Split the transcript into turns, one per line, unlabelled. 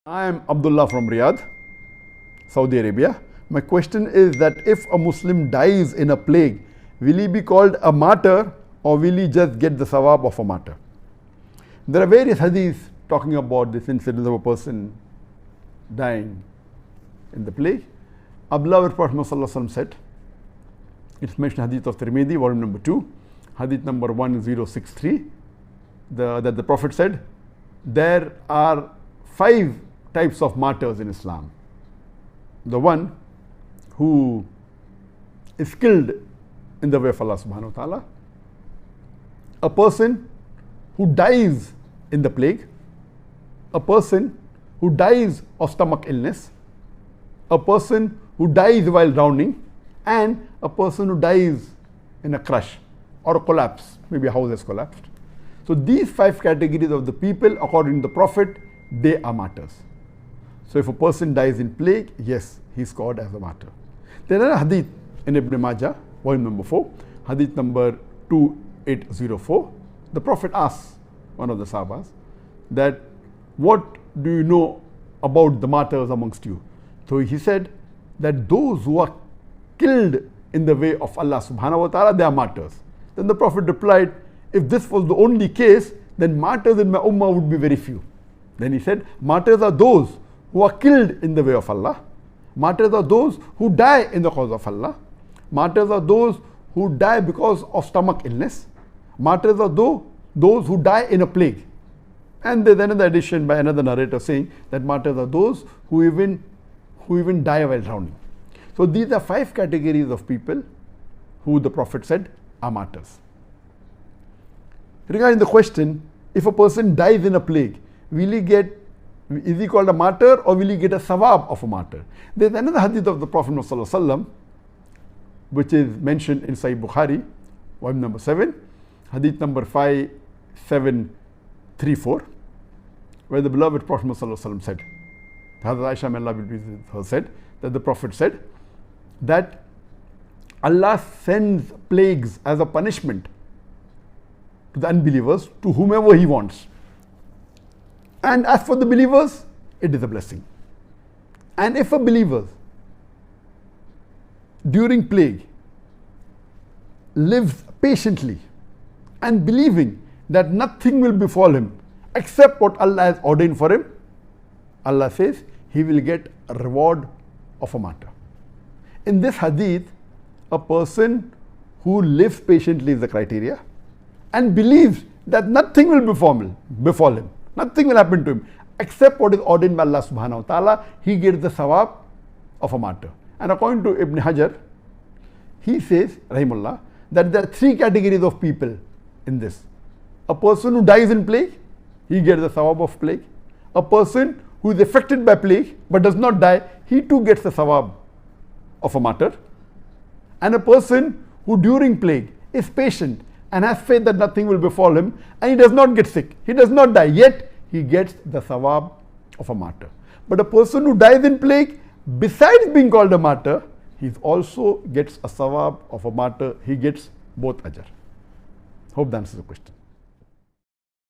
I am Abdullah from Riyadh, Saudi Arabia. My question is that if a Muslim dies in a plague, will he be called a martyr or will he just get the sawab of a martyr? There are various hadiths talking about this incident of a person dying in the plague. Abdullah Prophet ﷺ said, it's mentioned hadith of Tirmidhi, volume number 2, hadith number 1063, that the Prophet said, there are 5 types of martyrs in Islam. The one who is killed in the way of Allah subhanahu wa ta'ala, a person who dies in the plague, a person who dies of stomach illness, a person who dies while drowning, and a person who dies in a crash or a collapse, maybe a house has collapsed. So these 5 categories of the people, according to the Prophet, they are martyrs. So if a person dies in plague, yes, he's called as a martyr. There are a hadith in Ibn Majah, volume number 4, hadith number 2804. The Prophet asks one of the Sahabas that, what do you know about the martyrs amongst you? So he said that those who are killed in the way of Allah subhanahu wa ta'ala, they are martyrs. Then the Prophet replied, if this was the only case, then martyrs in my ummah would be very few. Then he said, martyrs are those who are killed in the way of Allah. Martyrs are those who die in the cause of Allah. Martyrs are those who die because of stomach illness. Martyrs are those who die in a plague. And there's another addition by another narrator saying that martyrs are those who even die while drowning. So these are 5 categories of people who the Prophet said are martyrs. Regarding the question, if a person dies in a plague, is he called a martyr or will he get a sawab of a martyr? There's another hadith of the Prophet ﷺ, which is mentioned in Sahih Bukhari, volume number 7, hadith number 5734, where the beloved Prophet ﷺ said, Hazrat Aisha may Allah be pleased with her said, that the Prophet said that Allah sends plagues as a punishment to the unbelievers, to whomever He wants. And as for the believers, it is a blessing. And if a believer during plague lives patiently and believing that nothing will befall him except what Allah has ordained for him, Allah says he will get a reward of a martyr. In this hadith, a person who lives patiently is the criteria and believes that nothing will befall him, nothing will happen to him except what is ordained by Allah subhanahu wa ta'ala, he gets the sawab of a martyr. And according to Ibn Hajar, he says, rahimullah, that there are 3 categories of people in this. A person who dies in plague, he gets the sawab of plague. A person who is affected by plague but does not die, he too gets the sawab of a martyr. And a person who during plague is patient and has faith that nothing will befall him, and he does not get sick, he does not die, yet he gets the sawab of a martyr. But a person who dies in plague, besides being called a martyr, he also gets a sawab of a martyr, he gets both ajr. Hope that answers the question.